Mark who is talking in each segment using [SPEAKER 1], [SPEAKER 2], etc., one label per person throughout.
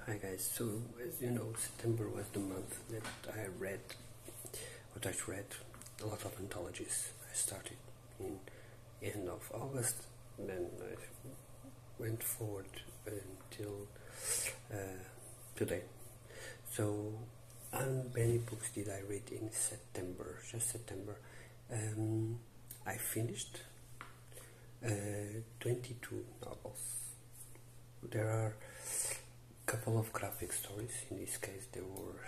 [SPEAKER 1] Hi guys, so as you know, September was the month that I read a lot of anthologies. I started in end of August, then I went forward until today. So how many books did I read in September? Just September. I finished 22 novels. There are a couple of graphic stories. In this case there were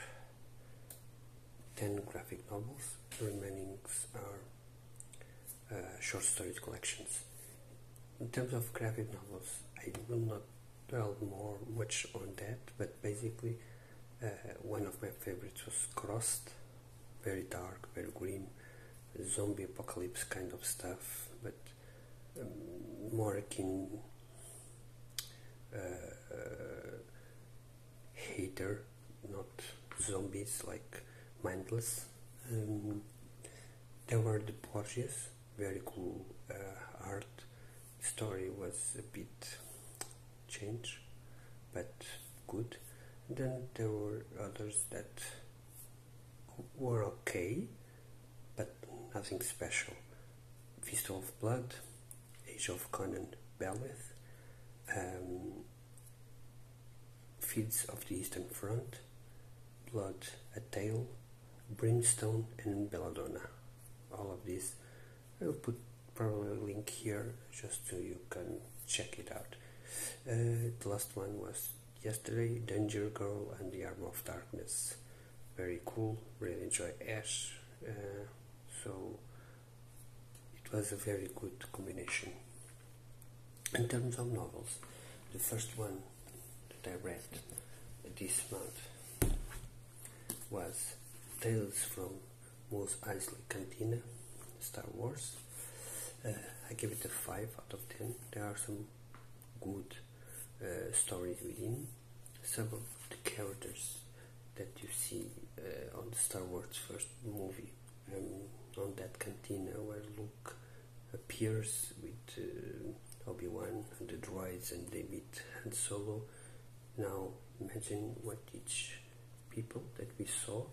[SPEAKER 1] 10 graphic novels. The remaining are short stories collections. In terms of graphic novels, I will not dwell much on that, but basically one of my favorites was Crossed. Very dark, very grim, zombie apocalypse kind of stuff, but more akin hater, not zombies like mindless. There were the Borgias, very cool art. Story was a bit changed, but good. And then there were others that were okay, but nothing special. Fistful of Blood, Age of Conan, Bêlit, Fiends of the Eastern Front, Blood, A Tale, Brimstone, and Belladonna. All of these, I'll put probably a link here just so you can check it out. The last one was yesterday, Danger Girl and the Arm of Darkness. Very cool, really enjoy Ash, so it was a very good combination. In terms of novels, the first one that I read this month was Tales from Mos Eisley Cantina, Star Wars. I give it a 5 out of 10. There are some good stories within. Some of the characters that you see on the Star Wars first movie, on that cantina where Luke appears with Obi-Wan and the droids and they meet Han Solo. Now imagine what each people that we saw,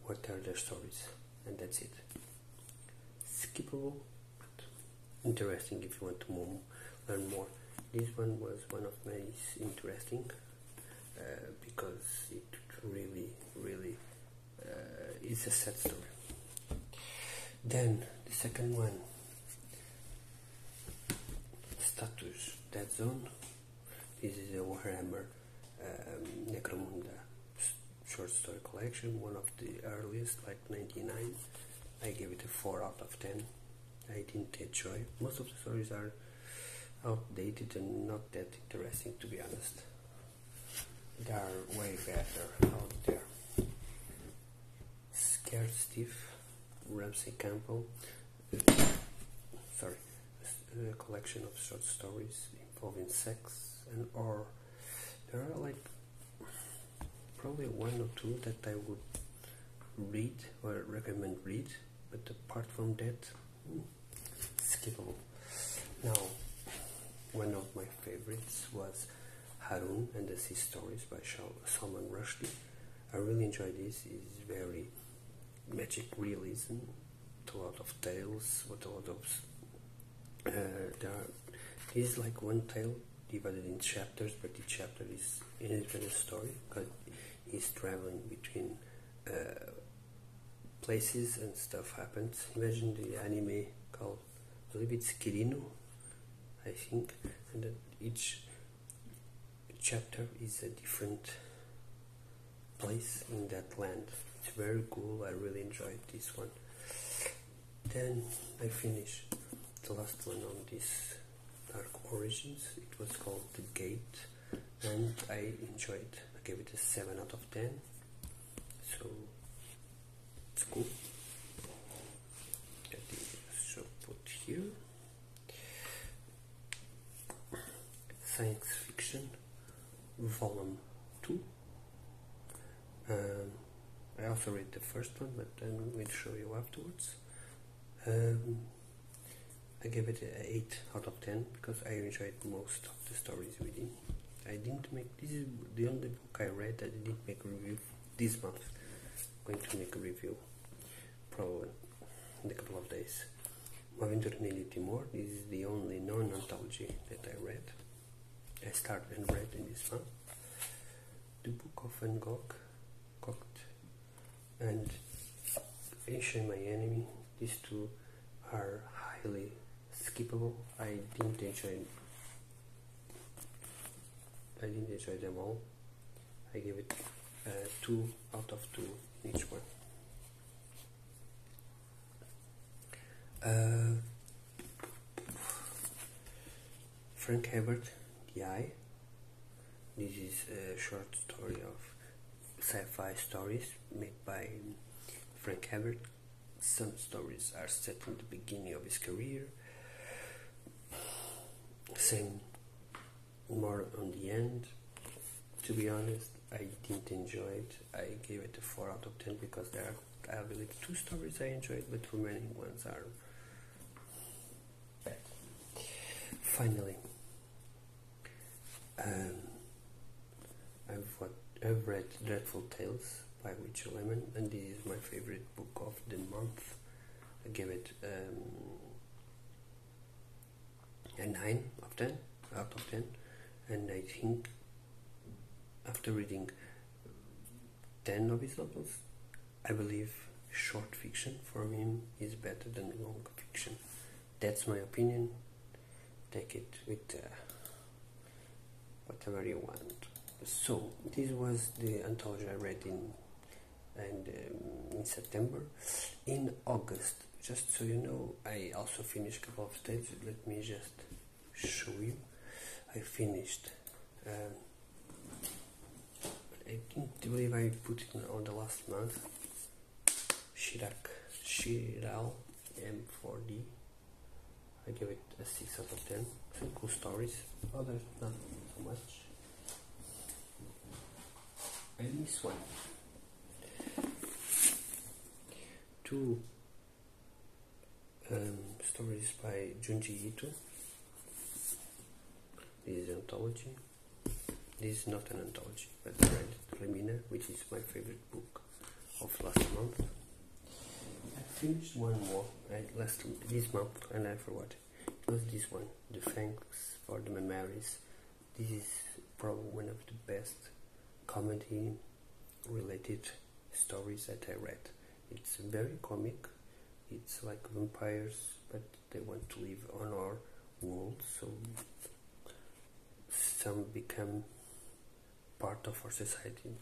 [SPEAKER 1] what are their stories, and that's it. Skippable, but interesting if you want to learn more. This one was one of my interesting because it really is a sad story. Then the second one, Status Deadzone. This is a Warhammer Necromunda short story collection, one of the earliest, like 99. I gave it a 4 out of 10. I didn't enjoy. Most of the stories are outdated and not that interesting, to be honest. There are way better out there. Scared Steve, Ramsey Campbell. A collection of short stories involving sex and or. There are like probably one or two that I would read or recommend read, but apart from that, skippable. Now, one of my favorites was Haroun and the Sea Stories by Salman Rushdie. I really enjoyed this. It's very magic realism, with a lot of tales, with a lot of this is like one tale divided in chapters, but each chapter is an independent story because he's traveling between places and stuff happens. Imagine the anime called a little bit Kirino, I think, and then each chapter is a different place in that land. It's very cool. I really enjoyed this one. Then I finished the last one on this Dark Origins. It was called The Gate, and I enjoyed. I gave it a 7 out of 10. So it's cool. I think I should put here. Science Fiction, Volume 2. I also read the first one, but I'm going to show you afterwards. I gave it an 8 out of 10 because I enjoyed most of the stories within. I didn't make, this is the only book I read that I didn't make a review this month. I'm going to make a review probably in a couple of days. M'Aventura Nele Timor, this is the only non-anthology that I read. I started and read in this month. The Book of Van Vogt and Ancient My Enemy, these two are highly skippable. I didn't enjoy them all. I gave it 2 out of 2 in each one. Frank Herbert, The Eye. This is a short story of sci-fi stories made by Frank Herbert. Some stories are set in the beginning of his career, some more on the end. To be honest, I didn't enjoy it. I gave it a 4 out of 10 because there are, I believe, 2 stories I enjoyed, but the remaining ones are bad. Finally, I've read Dreadful Tales by Laymon, and this is my favorite book of the month. I gave it a 9 of 10 out of 10, and I think after reading 10 of his novels, I believe short fiction from him is better than long fiction. That's my opinion. Take it with whatever you want. So this was the anthology I read in September. In August, just so you know, I also finished a couple of tales. Let me just show you. I finished. I didn't believe I put it on the last month. Chiral M4D. I gave it a 6 out of 10. Some cool stories. Others not so much. And this one. 2 stories by Junji. This is anthology. This is not an anthology, but I read Laymon, which is my favorite book of last month. I finished one more this month, and I forgot. It was this one, the Fangs for the Mammaries. This is probably one of the best comedy-related stories that I read. It's very comic. It's like vampires, but they want to live on our world, so some become part of our society.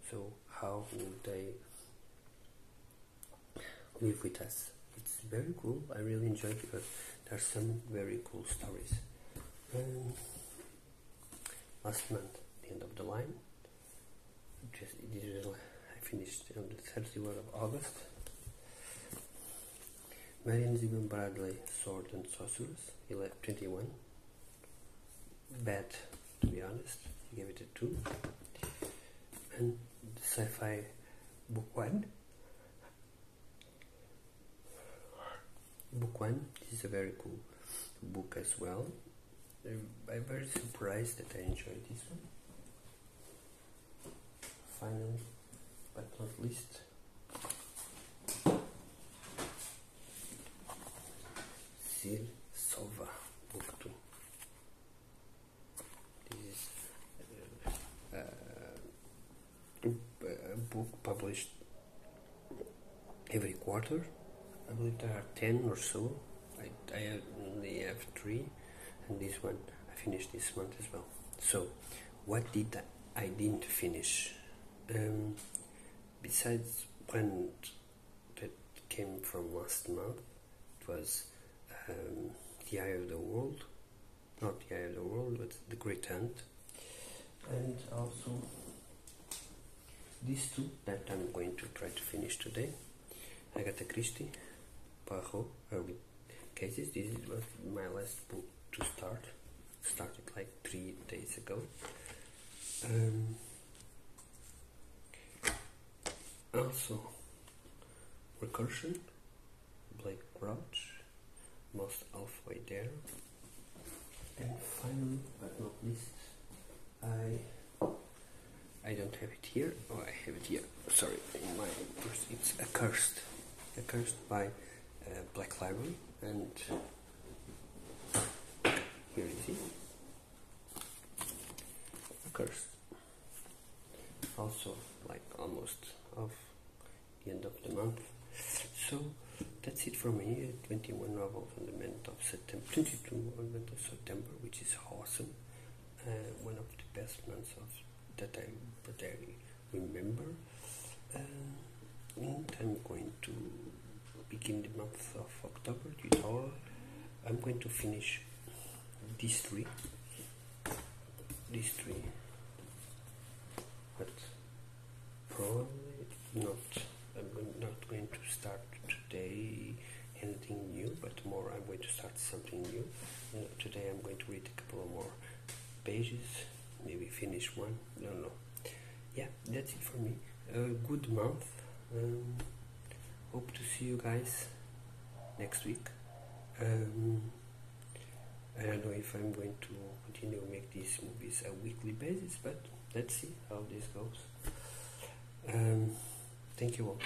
[SPEAKER 1] So how would they live with us? It's very cool. I really enjoy it because there are some very cool stories. Last month, the end of the line. I finished on the 31st of August. Marion, Zimmer, Bradley, Sword and Sorceress, 21. Bad, to be honest. I gave it a 2. And the SciFi Book 1. Book 1 is a very cool book as well. I'm very surprised that I enjoyed this one. Finally, but not least, Sova Book 2. This is a book published every quarter. I believe there are 10 or so. I only have 3, and this one I finished this month as well. So, what did I didn't finish? Besides one that came from last month, it was The Eye of the World, not The Eye of the World, but The Great Hunt, and also these 2 that I'm going to try to finish today. Agatha Christie, Poirot, Early Cases. This was my last book to start. Started like 3 days ago. Also, Recursion, Blake Crouch, Most Halfway There, and finally, but not least, I don't have it here. Oh, I have it here. Sorry, in my purse. It's Accursed by Black Library, and here it is. Accursed. Also, like almost of the end of the month. So that's it for me. 21 novels on the month of September, 22 on the month of September, which is awesome. One of the best months that I remember. And I'm going to begin the month of October with horror. I'm going to finish these three, but probably not. I'm not going to start today anything new, but tomorrow I'm going to start something new. Today I'm going to read a couple of more pages, maybe finish one, I don't know. Yeah, that's it for me. Good month. Hope to see you guys next week. I don't know if I'm going to continue to make these movies a weekly basis, but let's see how this goes. Thank you all.